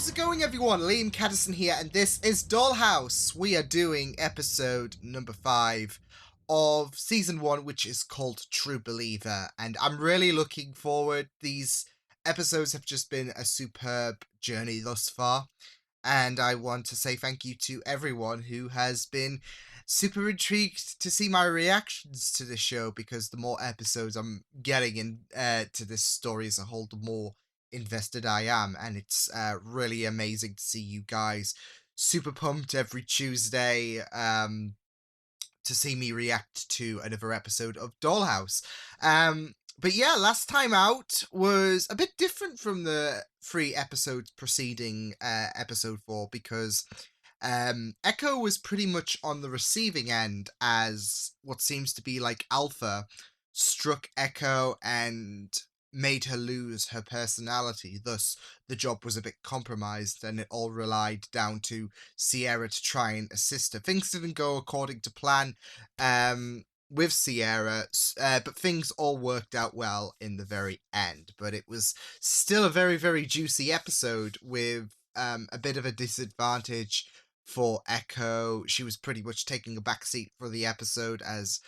How's it going, everyone? Liam Catterson here, and this is Dollhouse. We are doing episode number 5 of season 1, which is called True Believer, and I'm really looking forward. These episodes have just been a superb journey thus far, and I want to say thank you to everyone who has been super intrigued to see my reactions to this show, because the more episodes I'm getting in to this story as a whole, the more invested I am, and it's really amazing to see you guys super pumped every Tuesday to see me react to another episode of Dollhouse. But yeah, last time out was a bit different from the 3 episodes preceding episode 4, because Echo was pretty much on the receiving end, as what seems to be like Alpha struck Echo and made her lose her personality. Thus, the job was a bit compromised, and it all relied down to Sierra to try and assist her. Things didn't go according to plan with Sierra, but things all worked out well in the very end. But it was still a very, very juicy episode with a bit of a disadvantage for Echo. She was pretty much taking a backseat for the episode, as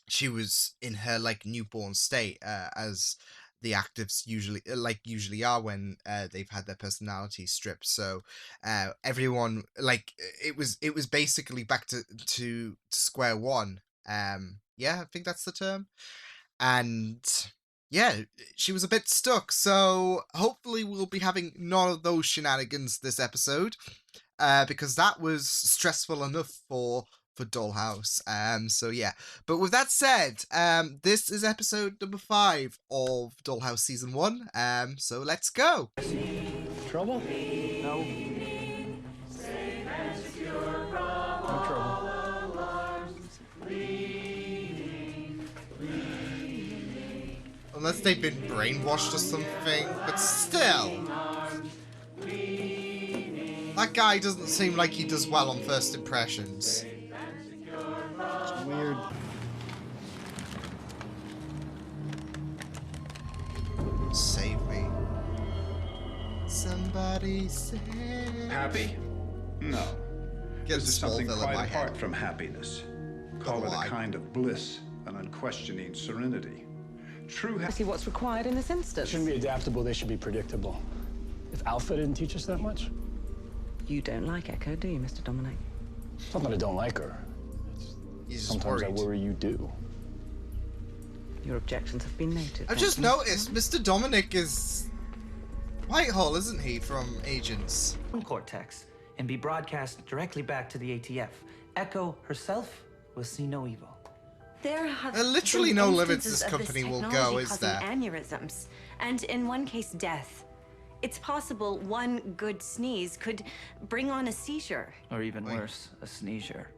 she was in her like newborn state, as the actives usually are when they've had their personality stripped. So everyone, like, it was basically back to square one. Yeah, I think that's the term. And yeah, she was a bit stuck. So hopefully we'll be having none of those shenanigans this episode, because that was stressful enough for Dollhouse. So yeah. But with that said, this is episode number 5 of Dollhouse season 1. So let's go. Trouble? No. No trouble. Unless they've been brainwashed or something, but still. That guy doesn't seem like he does well on first impressions. It's weird. Save me. Somebody save. Happy? No. Get This is something Smallville in quite my apart head. from happiness. Call it lie. a kind of bliss, an unquestioning serenity. True See what's required in this instance. Shouldn't be adaptable, they should be predictable. If Alpha didn't teach us that much? You don't like Echo, do you, Mr. Dominic? It's not that I don't like her. He's just Sometimes I worried. worry you do. Your objections have been noted. I've just noticed Mr. Dominic is Whitehall, isn't he, from Agents? Cortex and be broadcast directly back to the ATF. Echo herself will see no evil. There have There are literally been no limits instances this of company will technology go, is causing there? aneurysms, and in one case, death. It's possible one good sneeze could bring on a seizure. Or even worse, a sneezer.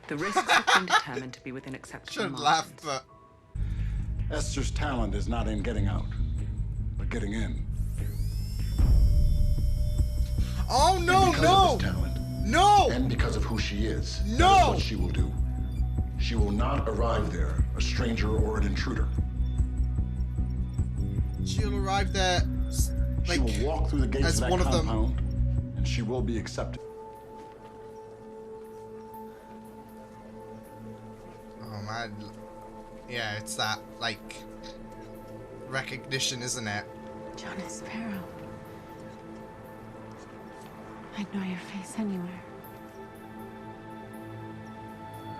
The risks have been determined to be within acceptable Shouldn't margins. laugh, but Esther's talent is not in getting out, but getting in. oh no, Because of no, this talent, no! and because of who she is, No! that is what she will do. She will not arrive there, a stranger or an intruder. She'll arrive there, She like, will walk through the gates as of that one of them. compound, and she will be accepted. Oh man, yeah, it's that, like, recognition, isn't it? Jonas Sparrow. I'd know your face anywhere.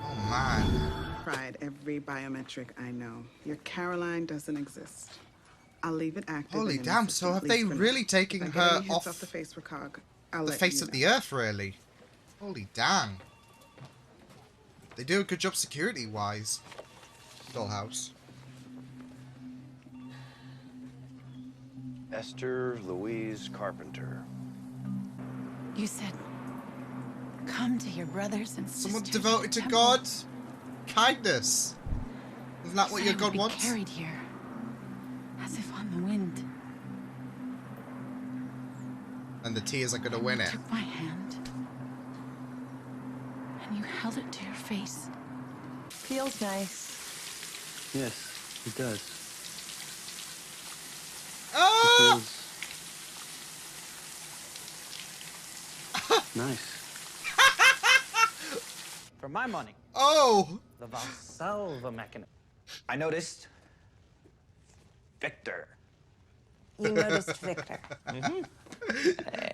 Oh man. Tried every biometric I know. Your Caroline doesn't exist. I'll leave it active. Holy in an damn, assistant so have lease they for now. really taken If I get her any hits off the face recog, I'll the let face you of know. the earth, really? Holy damn. They do a good job security-wise. Dollhouse. Esther Louise Carpenter. You said, come to your brothers and sisters. Someone in devoted the to temple. God? Kindness. Isn't that what Said your I would God be wants? carried here, as if on the wind. And the tears are gonna win You it. took my hand, and you held it to your face. Feels nice. Yes, it does. Ah! Nice. For my money, Oh! the Valsalva mechanism. I noticed Victor. You noticed Victor.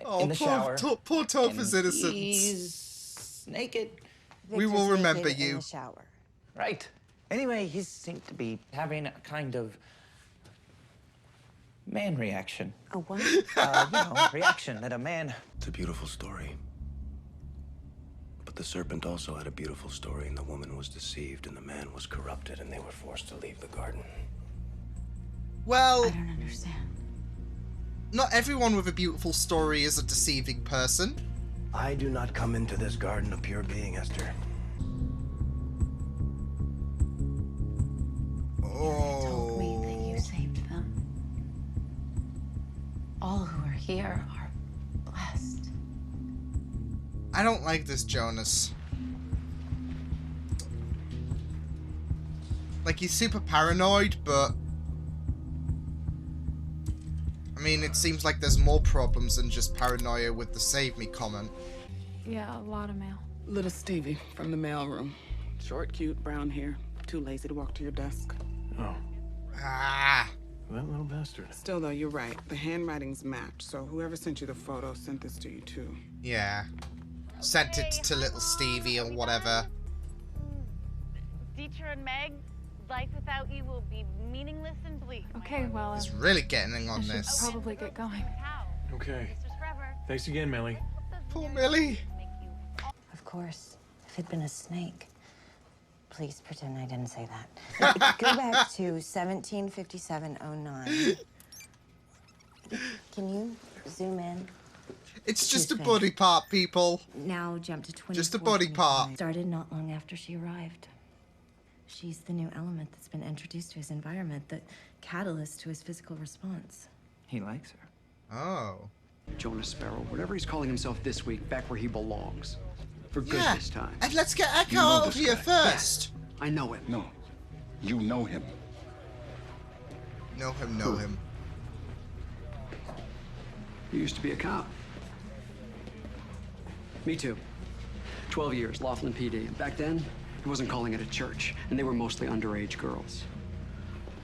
Oh, in the shower. Poor Topher's and innocence. He's naked. We will Victor's remember naked you. in the shower. Right. Anyway, he seemed to be having a kind of man reaction. A what? Reaction that a man. It's a beautiful story. But the serpent also had a beautiful story, and the woman was deceived, and the man was corrupted, and they were forced to leave the garden. Well, I don't understand. not everyone with a beautiful story is a deceiving person. I do not come into this garden a pure being, Esther. Told me that you saved them. All who are here are blessed. I don't like this Jonas. Like, he's super paranoid, but I mean, it seems like there's more problems than just paranoia with the save me comment. Yeah, a lot of mail. Little Stevie from the mailroom. Short, cute, brown hair. Too lazy to walk to your desk. Oh, Ah! that little bastard. Still, though, you're right. The handwritings match, so whoever sent you the photo sent this to you, too. Yeah. Sent it to little Stevie or whatever. Dieter and Meg, life without you will be meaningless and bleak. Okay, well, He's really getting on I should this. probably get going. Okay. Thanks again, Millie. Poor Millie. Of course, if it'd been a snake. Please pretend I didn't say that. Go back to 1757-09. Can you zoom in? It's just a body part, people. Now jump to 24. Just a body part. Started not long after she arrived. She's the new element that's been introduced to his environment, the catalyst to his physical response. He likes her. Oh. Jonas Sparrow, whatever he's calling himself this week, back where he belongs. For good Yeah. this time. And let's get Echo You know out of this here guy. first. I know him. No. You know him. Know him. He used to be a cop. Me too. 12 years, Laughlin PD. Back then, he wasn't calling it a church, and they were mostly underage girls.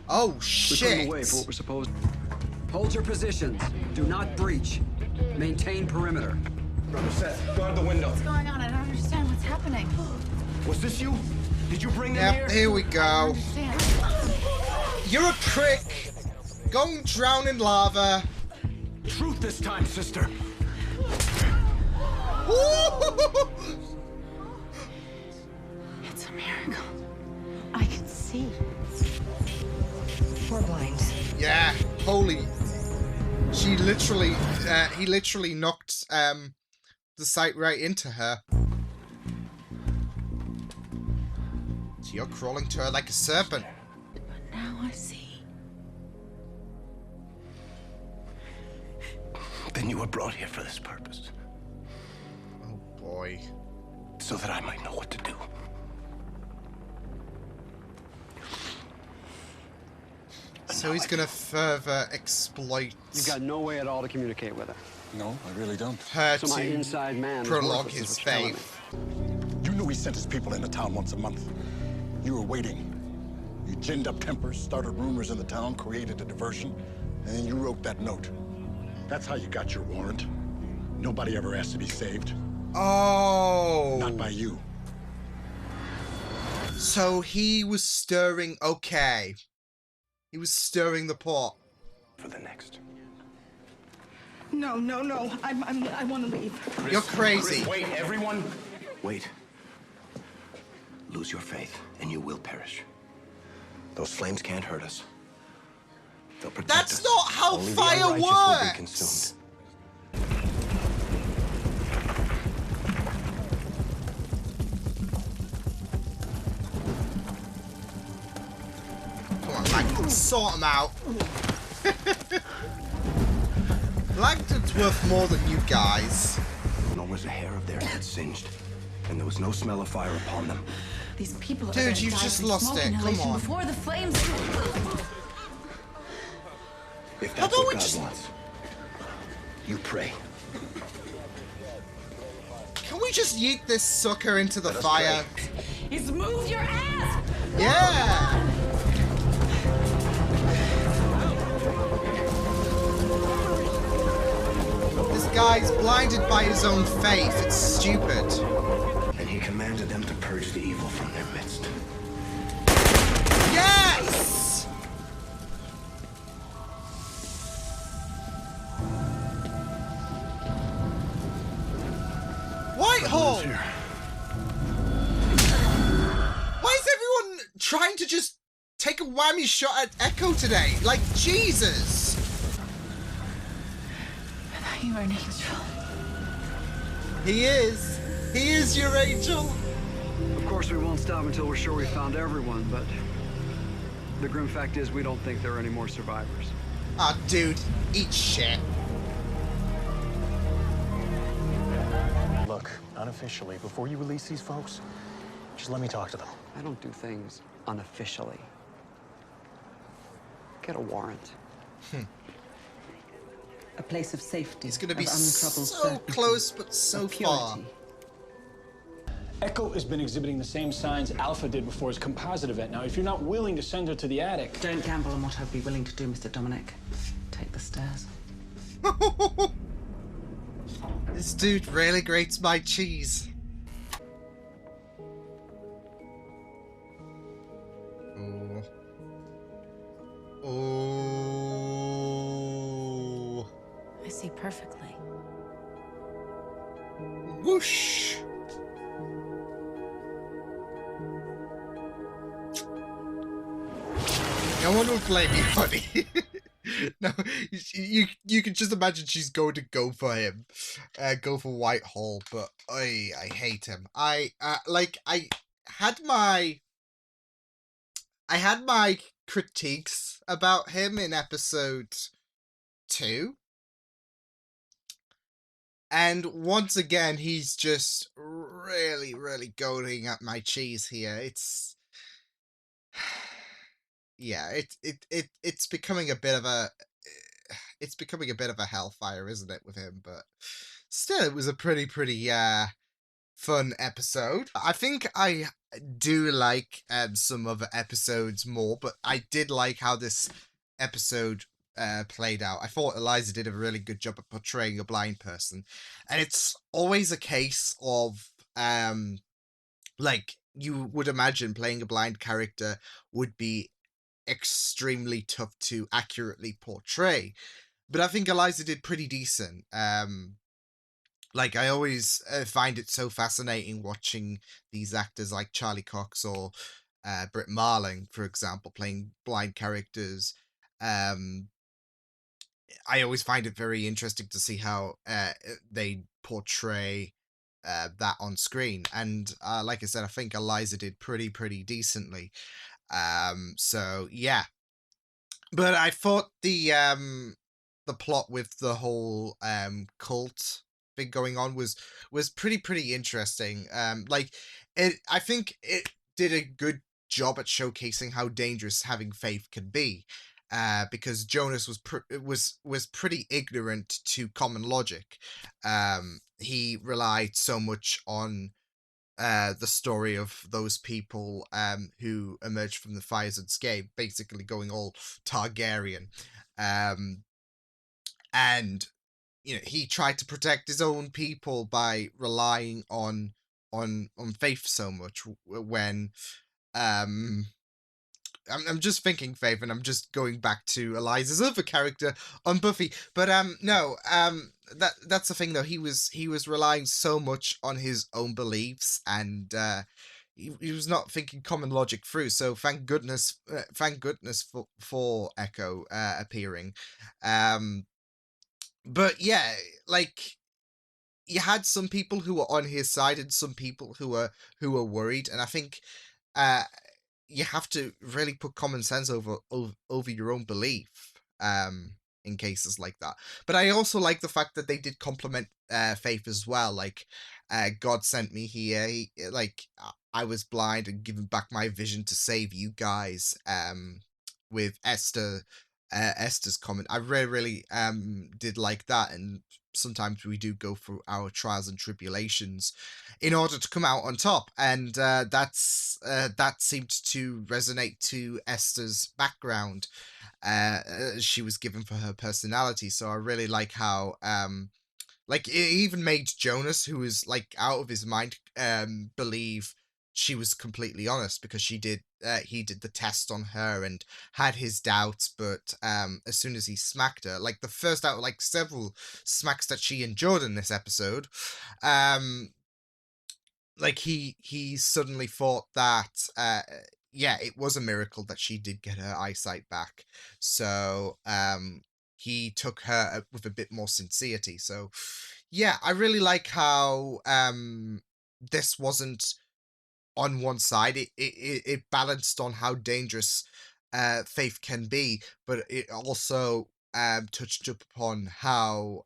Oh, We put shit. him away for what we're supposed. Hold your positions. Do not breach. Maintain perimeter. Brother Seth, guard the window. What's going on? I don't understand what's happening. Was this you? Did you bring them Yep, here we I don't go. understand. You're a prick. Go and drown in lava. Truth this time, sister. It's a miracle. I can see. We're blind. Yeah, holy. He literally knocked the sight right into her. So you're crawling to her like a serpent. But now I see. Then you were brought here for this purpose. Oh boy. So that I might know what to do. So he's gonna further exploit You've got no way at all to communicate with her. No, I really don't. her So my to inside man is prolong worthless, is his what you're telling faith. You knew he sent his people into town once a month. You were waiting. You ginned up tempers, started rumors in the town, created a diversion, and then you wrote that note. That's how you got your warrant. Nobody ever asked to be saved. Oh. Not by you. So he was stirring. Okay. He was stirring the pot. For the next. No. I want to leave. You're crazy. Wait, everyone. Wait. Lose your faith, and you will perish. Those flames can't hurt us. They'll protect That's us. not how Only the fire unrighteous will be works. consumed. Come on, Langdon, sort him out. Langdon's worth more than you guys. Nor was a hair of their head singed, and there was no smell of fire upon them. These people are Dude, gonna you've die just from lost smoke it. Come inhalation on. Before the flames. If How that's about what we God just- wants, you pray. we just yeet this sucker into the fire? He's moved your ass! Yeah! This guy's blinded by his own faith. It's stupid. And he commanded them to purge the evil from their midst. Yes! Whitehall! Why is everyone trying to just take a whammy shot at Echo today? Like, Jesus! I thought you were an angel. He is. He is your angel. Of course, we won't stop until we're sure we found everyone, but the grim fact is we don't think there are any more survivors. Ah, dude, eat shit. Look, unofficially, before you release these folks, just let me talk to them. I don't do things unofficially. Get a warrant. A place of safety. He's gonna be of untroubled so certainty, close, but so of far. purity. Echo has been exhibiting the same signs Alpha did before his composite event. Now, if you're not willing to send her to the attic... Don't gamble on what I'd be willing to do, Mr. Dominic. Take the stairs. This dude really grates my cheese. Oh. Oh. I see perfectly. Whoosh. No one would blame you, honey. No, you can just imagine she's going to go for him, go for Whitehall, but I hate him. I had my critiques about him in episode 2. And once again, he's just really, really goading at my cheese here. It's yeah, it's becoming a bit of a hellfire, isn't it, with him? But still, it was a pretty fun episode. I think I do like some other episodes more, but I did like how this episode played out. I thought Eliza did a really good job at portraying a blind person, and it's always a case of like, you would imagine playing a blind character would be extremely tough to accurately portray, but I think Eliza did pretty decent. Like, I always find it so fascinating watching these actors like Charlie Cox or Britt Marling, for example, playing blind characters. I always find it very interesting to see how they portray that on screen. And like I said, I think Eliza did pretty decently. So yeah. But I thought the plot with the whole cult thing going on was pretty interesting. Like, I think it did a good job at showcasing how dangerous having faith can be. Because Jonas was pretty ignorant to common logic. He relied so much on the story of those people who emerged from the fires unscathed, basically going all Targaryen. And you know, he tried to protect his own people by relying on faith so much when I'm just thinking Faith, and I'm just going back to Eliza's other character on Buffy. But no, that's the thing though. He was relying so much on his own beliefs, and he was not thinking common logic through. So thank goodness for Echo appearing. But yeah, like, you had some people who were on his side and some people who were worried, and I think you have to really put common sense over your own belief in cases like that. But I also like the fact that they did compliment Faith as well. Like, God sent me here. I was blind and given back my vision to save you guys. With Esther's comment, I really did like that, and sometimes we do go through our trials and tribulations in order to come out on top, and that seemed to resonate to Esther's background. She was given for her personality, so I really like how like it even made Jonas, who was like out of his mind, believe she was completely honest, because he did the test on her and had his doubts, but as soon as he smacked her, like the first out of like several smacks that she endured in this episode, um like he suddenly thought that yeah, it was a miracle that she did get her eyesight back. So he took her with a bit more sincerity. So yeah, I really like how this wasn't on one side. It balanced on how dangerous faith can be, but it also touched upon how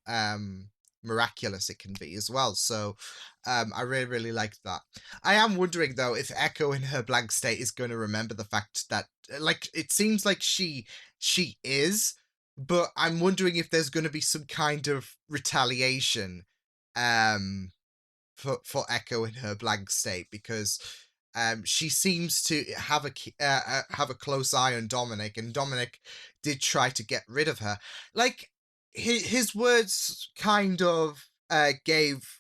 miraculous it can be as well. So I really, really liked that. I am wondering though if Echo in her blank state is going to remember the fact that, like, it seems like she is, but I'm wondering if there's going to be some kind of retaliation um for Echo in her blank state, because she seems to have a close eye on Dominic, and Dominic did try to get rid of her. Like his words kind of gave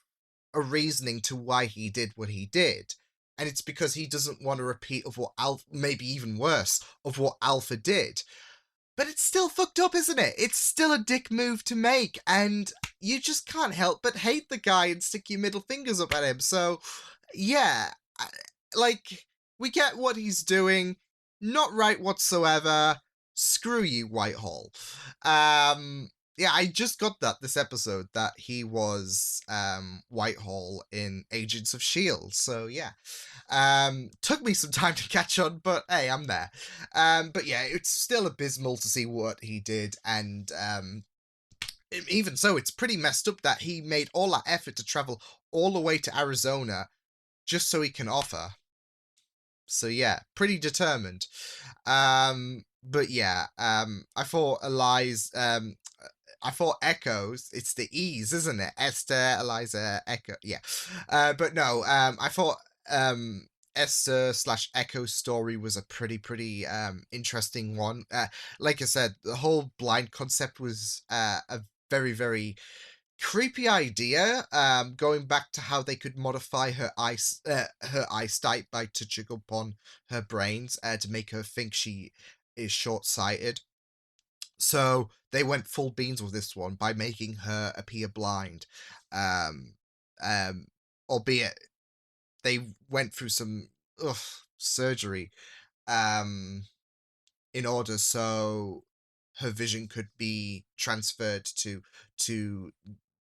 a reasoning to why he did what he did, and it's because he doesn't want a repeat of what Alpha, maybe even worse, of what Alpha did. But it's still fucked up, isn't it? It's still a dick move to make, and you just can't help but hate the guy and stick your middle fingers up at him. So, yeah, like, we get what he's doing. Not right whatsoever. Screw you, Whitehall. Yeah, I just got that this episode, that he was Whitehall in Agents of S.H.I.E.L.D. So, yeah. Took me some time to catch on, but hey, I'm there. But yeah, it's still abysmal to see what he did, and even so, it's pretty messed up that he made all that effort to travel all the way to Arizona just so he can offer. So yeah, pretty determined. But yeah, I thought I thought Echoes, it's the E's, isn't it? Esther, Eliza, Echo, yeah. But no, I thought Esther slash Echo's story was a pretty interesting one. Like I said, the whole blind concept was a very creepy idea. Going back to how they could modify her eyesight by touching upon her brains to make her think she is short-sighted. So they went full beans with this one by making her appear blind. Um, Albeit they went through some surgery in order so her vision could be transferred to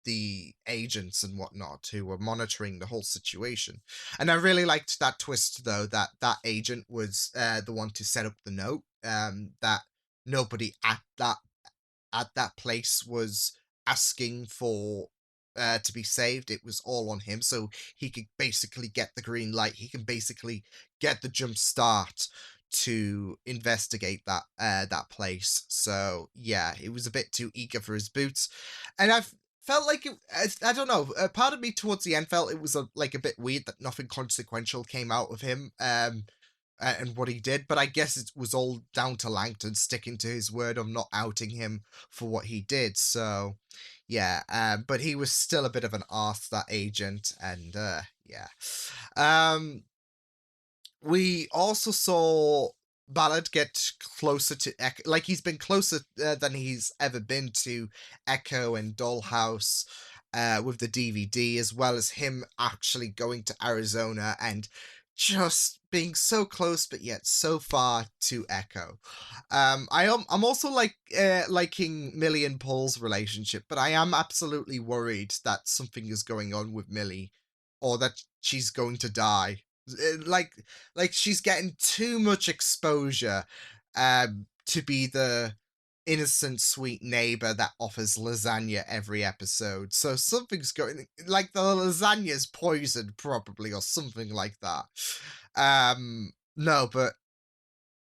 the agents and whatnot who were monitoring the whole situation. And I really liked that twist, though, that that agent was the one to set up the note, that nobody at that place was asking for to be saved. It was all on him, so he could basically get the green light. He can basically get the jump start to investigate that place. So yeah, it was a bit too eager for his boots, and I've felt like I don't know. Part of me towards the end felt it was like a bit weird that nothing consequential came out of him. And what he did, but I guess it was all down to Langton sticking to his word of not outing him for what he did. So, yeah, but he was still a bit of an arse, that agent, and yeah. We also saw Ballard get closer to Echo, like he's been closer than he's ever been to Echo and Dollhouse with the DVD, as well as him actually going to Arizona and just being so close but yet so far to Echo. I'm also liking Millie and Paul's relationship, but I am absolutely worried that something is going on with Millie, or that she's going to die. Like she's getting too much exposure to be the innocent sweet neighbor that offers lasagna every episode. So something's going, like the lasagna's poisoned probably, or something like that. No, but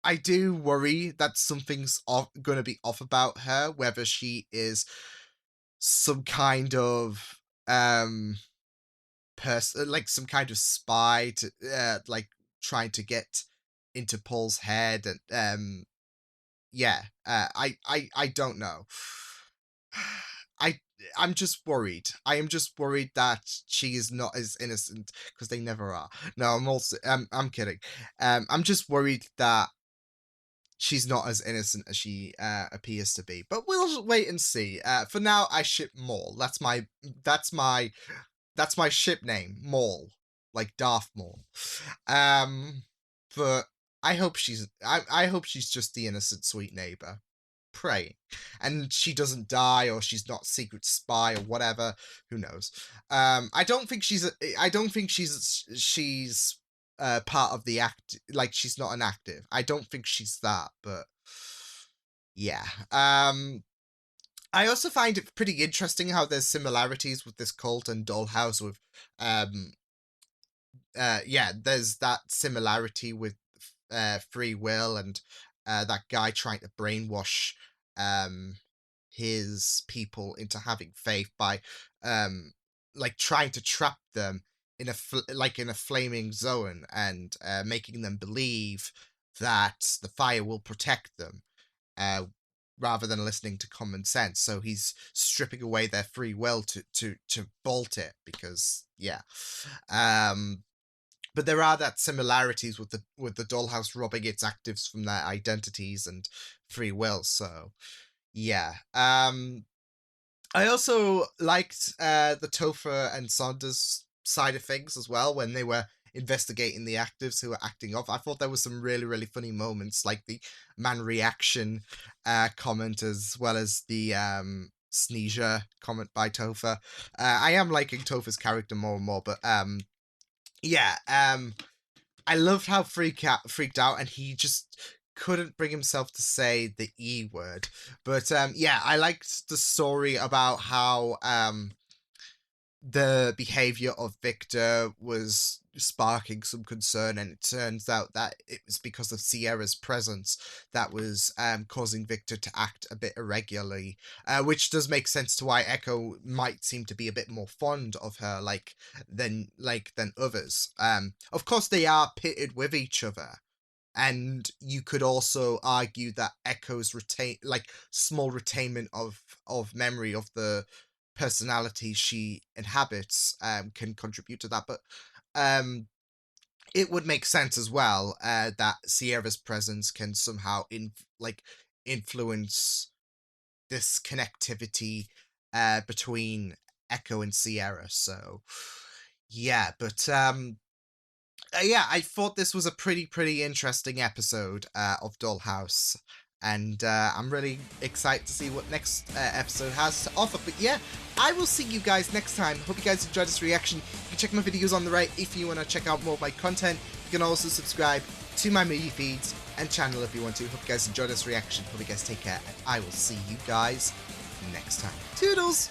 I do worry that something's going to be off about her, whether she is some kind of person, like some kind of spy to like trying to get into Paul's head, and yeah, I don't know. I I'm just worried. I am just worried that she is not as innocent, because they never are. No, I'm kidding. I'm just worried that she's not as innocent as she appears to be. But we'll wait and see. For now, I ship Maul. That's my ship name, Maul, like Darth Maul. But I hope she's just the innocent sweet neighbor, praying, and she doesn't die, or she's not a secret spy or whatever. Who knows? I don't think she's part of the act. Like, she's not an active. I don't think she's that. But yeah. I also find it pretty interesting how there's similarities with this cult and Dollhouse with yeah, there's that similarity with free will and that guy trying to brainwash his people into having faith by like trying to trap them in a flaming zone, and making them believe that the fire will protect them, rather than listening to common sense. So he's stripping away their free will to bolt it, because yeah. But there are that similarities with the Dollhouse robbing its actives from their identities and free will. So yeah. I also liked the Topher and Saunders side of things as well, when they were investigating the actives who were acting off. I thought there was some really, really funny moments, like the man reaction comment, as well as the Sneezer comment by Topher. I am liking Topher's character more and more, but yeah, I loved how freaked out, and he just couldn't bring himself to say the E word. But yeah, I liked the story about how the behavior of Victor was sparking some concern, and it turns out that it was because of Sierra's presence that was causing Victor to act a bit irregularly, which does make sense to why Echo might seem to be a bit more fond of her than others. Of course, they are pitted with each other, and you could also argue that Echo's small retainment of memory of the personality she inhabits can contribute to that. But it would make sense as well that Sierra's presence can somehow influence this connectivity between Echo and Sierra. So yeah, but yeah, I thought this was a pretty interesting episode of Dollhouse, and I'm really excited to see what next episode has to offer. But yeah, I will see you guys next time. Hope you guys enjoyed this reaction. You can check my videos on the right if you want to check out more of my content. You can also subscribe to my movie feeds and channel if you want to. Hope you guys enjoyed this reaction. Hope you guys take care, and I will see you guys next time. Toodles!